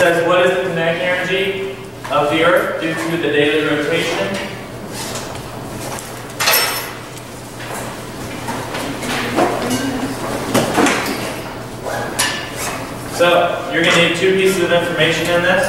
says, what is the kinetic energy of the Earth due to the daily rotation? So, you're going to need two pieces of information in this.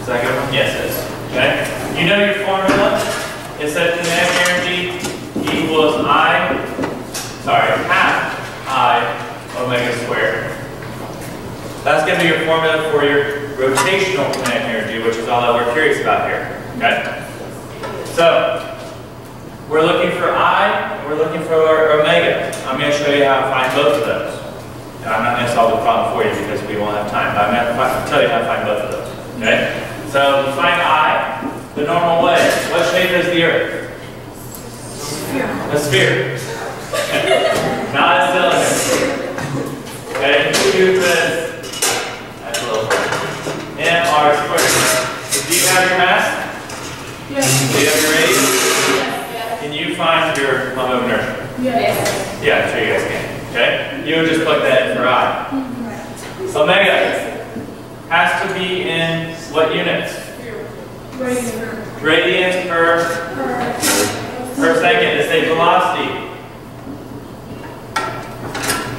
Is that good? Yes, it is. Okay? You know your formula. It said kinetic energy equals half I omega squared. That's going to be your formula for your rotational kinetic energy, which is all that we're curious about here. Okay? So, we're looking for I, we're looking for omega. I'm going to show you how to find both of those. I'm not going to solve the problem for you because we won't have time, but I'm going to tell you how to find both of those. Okay? So, to find I, the normal way, what shape is the Earth? A sphere. Not a cylinder. Okay? Cupid. That's a little mr squared. Do you have your mass? Yes. Do you have your radius? Yes. Can you find your moment of inertia? Yes. Yeah, I'm sure you guys can. Okay? You would just plug that in for I. Omega has to be in what units? Radians per second. It's a velocity.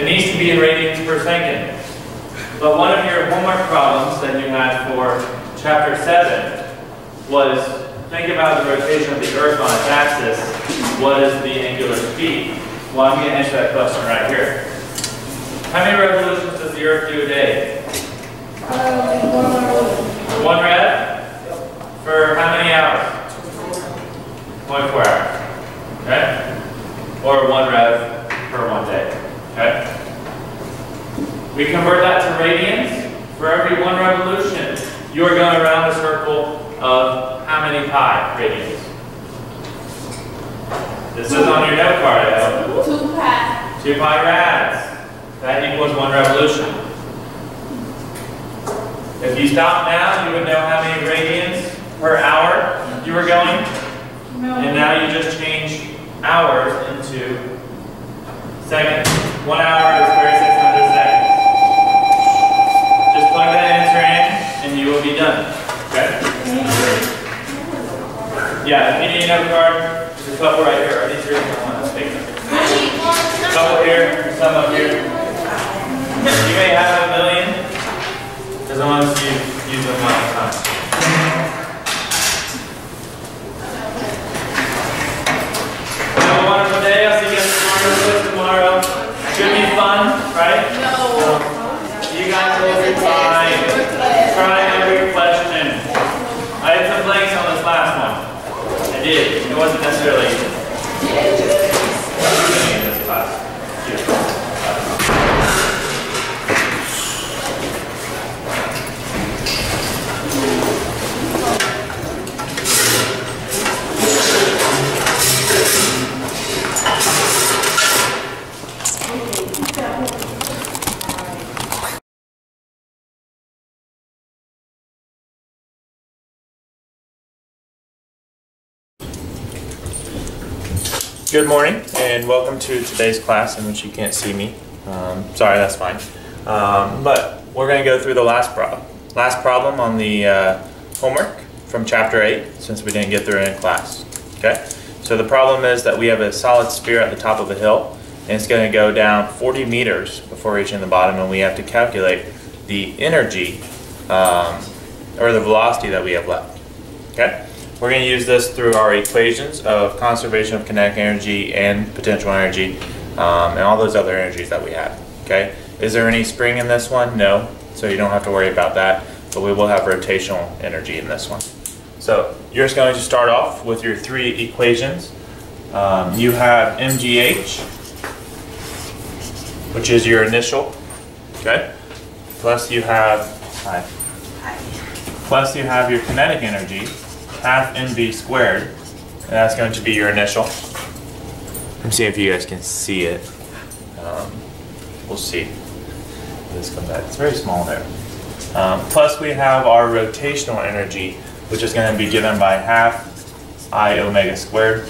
It needs to be in radians per second. But one of your homework problems that you had for chapter 7 was think about the rotation of the Earth on its axis. What is the angular speed? Well, I'm going to answer that question right here. How many revolutions does the Earth do a day? One rev? For how many hours? 24 hours. Okay? Or one rev per 1 day. Okay? We convert that to radians. For every one revolution, you are going around a circle of how many pi radians? This is on your note card, I hope. 2 pi. 2 pi rads. That equals 1 revolution. If you stop now, you would know how many radians per hour you were going. No. And now you just change hours into seconds. 1 hour is 3,600 seconds. Just plug that answer in and you will be done. Okay? Yeah, if you need a note card, there's a couple right here. Are these yours? Let's take them. A couple here, some up here. You may have 1 million, as long as you use them one time. Have a wonderful day. I'll see you guys tomorrow. Should be fun, right? No. You guys will be fine. Try every question. I had some blanks on this last one. I did. It wasn't necessarily in this class. Good morning and welcome to today's class in which you can't see me. Sorry, that's fine. But we're going to go through the last problem on the homework from chapter 8 since we didn't get through it in class. Okay? So the problem is that we have a solid sphere at the top of a hill and it's going to go down 40 meters before reaching the bottom, and we have to calculate the energy or the velocity that we have left. Okay? We're going to use this through our equations of conservation of kinetic energy and potential energy and all those other energies that we have. Okay? Is there any spring in this one? No. So you don't have to worry about that. But we will have rotational energy in this one. So you're just going to start off with your 3 equations. You have mgh, which is your initial. Okay? Plus you have your kinetic energy, half mv squared, and that's going to be your initial. Let me see if you guys can see it. We'll see. This comes out. It's very small there. Plus we have our rotational energy, which is going to be given by half I omega squared.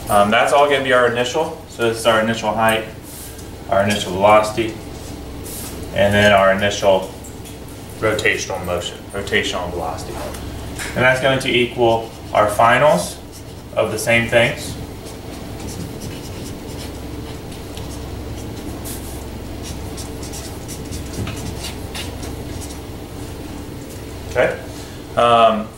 That's all going to be our initial. So this is our initial height, our initial velocity, and then our initial rotational motion, rotational velocity. And that's going to equal our finals of the same things. Okay.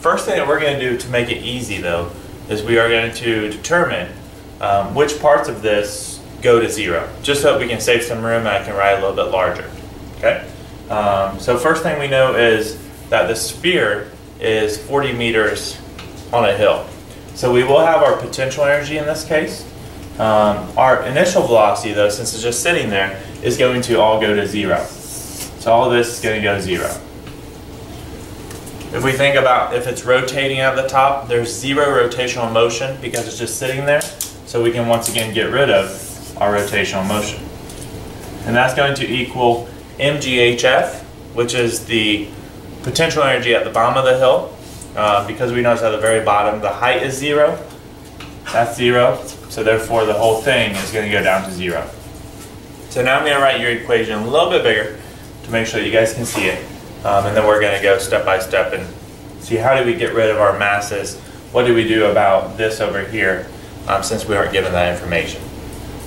First thing that we're going to do to make it easy, though, is we are going to determine which parts of this go to 0, just so that we can save some room and I can write a little bit larger. Okay. So first thing we know is that the sphere is 40 meters on a hill. So we will have our potential energy in this case. Our initial velocity, though, since it's just sitting there, is going to all go to 0. So all of this is going to go to 0. If we think about if it's rotating at the top, there's 0 rotational motion because it's just sitting there. So we can once again get rid of our rotational motion. And that's going to equal mgHf, which is the potential energy at the bottom of the hill. Because we notice at the very bottom the height is 0. That's 0. So therefore the whole thing is going to go down to 0. So now I'm going to write your equation a little bit bigger to make sure that you guys can see it. And then we're going to go step by step and see how do we get rid of our masses. What do we do about this over here since we aren't given that information.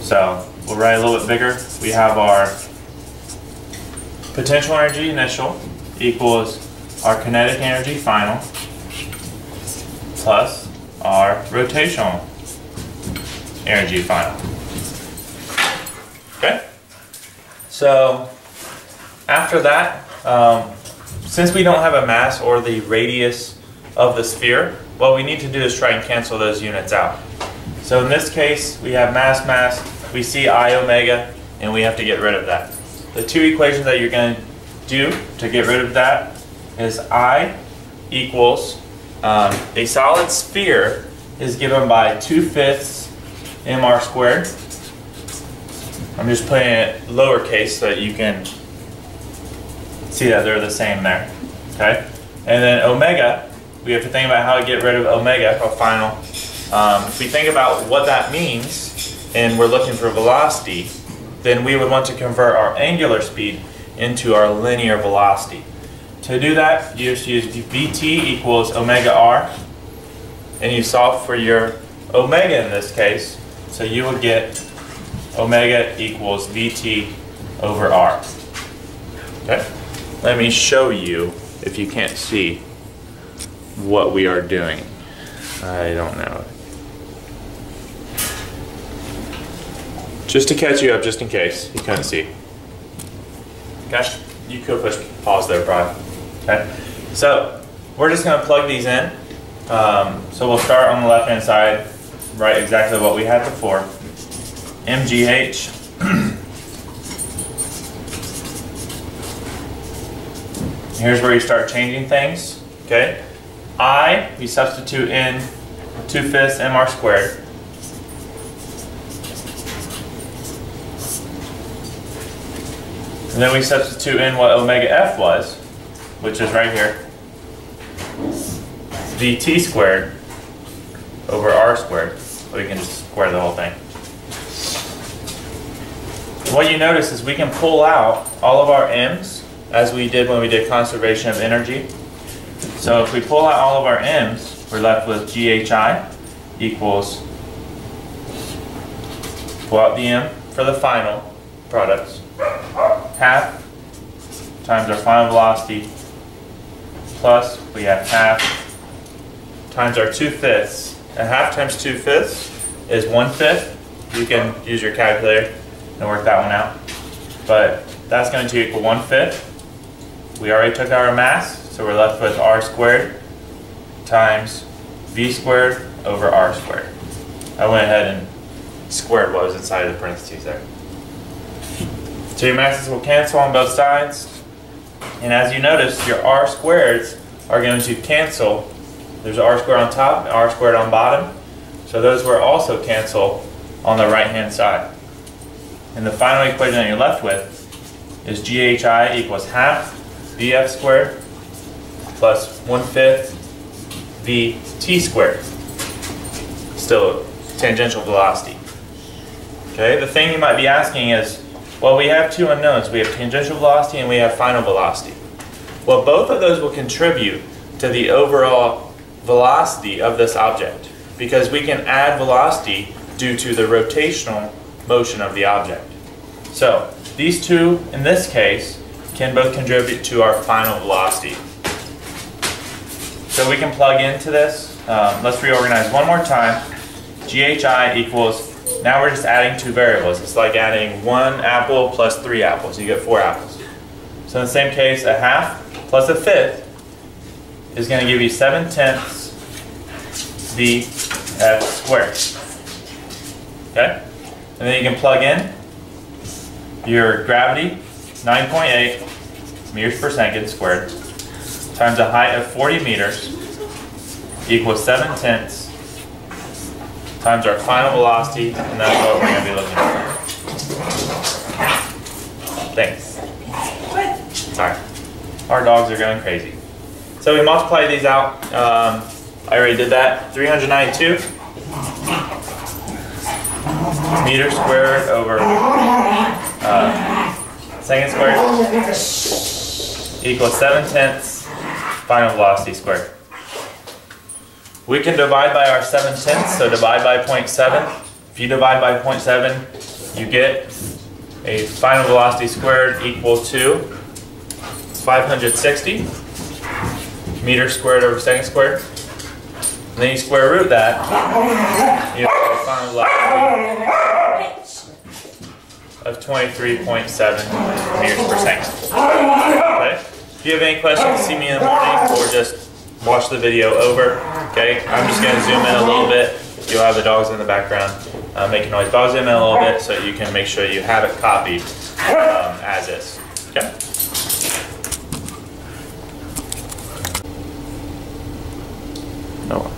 So we'll write a little bit bigger. We have our potential energy initial equals our kinetic energy final plus our rotational energy final. Okay? So after that, since we don't have a mass or the radius of the sphere, what we need to do is try and cancel those units out. So in this case, we have mass, we see I omega, and we have to get rid of that. The two equations that you're going to do to get rid of that is I equals a solid sphere is given by 2/5 mr squared. I'm just putting it lowercase so that you can see that they're the same there. Okay? And then omega, we have to think about how to get rid of omega, our final. If we think about what that means, and we're looking for velocity, then we would want to convert our angular speed into our linear velocity. To do that, you just use Vt equals omega r, and you solve for your omega in this case, so you will get omega equals Vt over r. Okay? Let me show you, if you can't see, what we are doing. I don't know. Just to catch you up, just in case you couldn't see. Gosh, you could push pause there, probably. Okay, so we're just going to plug these in. So we'll start on the left-hand side, write exactly what we had before. MGH. Here's where you start changing things. Okay, I, we substitute in 2/5 mr squared. And then we substitute in what omega f was, which is right here. Vt squared over r squared. So we can just square the whole thing. What you notice is we can pull out all of our m's, as we did when we did conservation of energy. So if we pull out all of our m's, we're left with ghi equals, pull out the m for the final products, half times our final velocity plus we have half times our 2/5. And half times 2/5 is 1/5. You can use your calculator and work that one out. But that's going to equal 1/5. We already took our mass, so we're left with r squared times v squared over r squared. I went ahead and squared what was inside of the parentheses there. So your masses will cancel on both sides. And as you notice, your r squareds are going to cancel. There's r squared on top and r squared on bottom. So those will also cancel on the right-hand side. And the final equation that you're left with is ghi equals half vf squared plus 1/5 vt squared. Still tangential velocity. Okay, the thing you might be asking is, Well, we have two unknowns. We have tangential velocity and we have final velocity. Well, both of those will contribute to the overall velocity of this object because we can add velocity due to the rotational motion of the object. So these two, in this case, can both contribute to our final velocity. So we can plug into this. Let's reorganize one more time. GHI equals, now we're just adding two variables. It's like adding 1 apple plus 3 apples. You get 4 apples. So in the same case, a half plus a fifth is going to give you 7/10 VF squared. Okay? And then you can plug in your gravity, 9.8 meters per second squared, times a height of 40 meters equals 7/10 times our final velocity, and that's what we're going to be looking for. Thanks. Sorry. Our dogs are going crazy. So we multiply these out. I already did that. 392 meters squared over second squared equals 7/10 final velocity squared. We can divide by our 7/10, so divide by 0.7. If you divide by 0.7, you get a final velocity squared equal to 560 meters squared over second squared. And then you square root that, you have a final velocity of 23.7 meters per second. Okay? If you have any questions, see me in the morning or just watch the video over. Okay, I'm just going to zoom in a little bit. You'll have the dogs in the background making noise. But I'll zoom in a little bit so you can make sure you have it copied as is. Okay. No.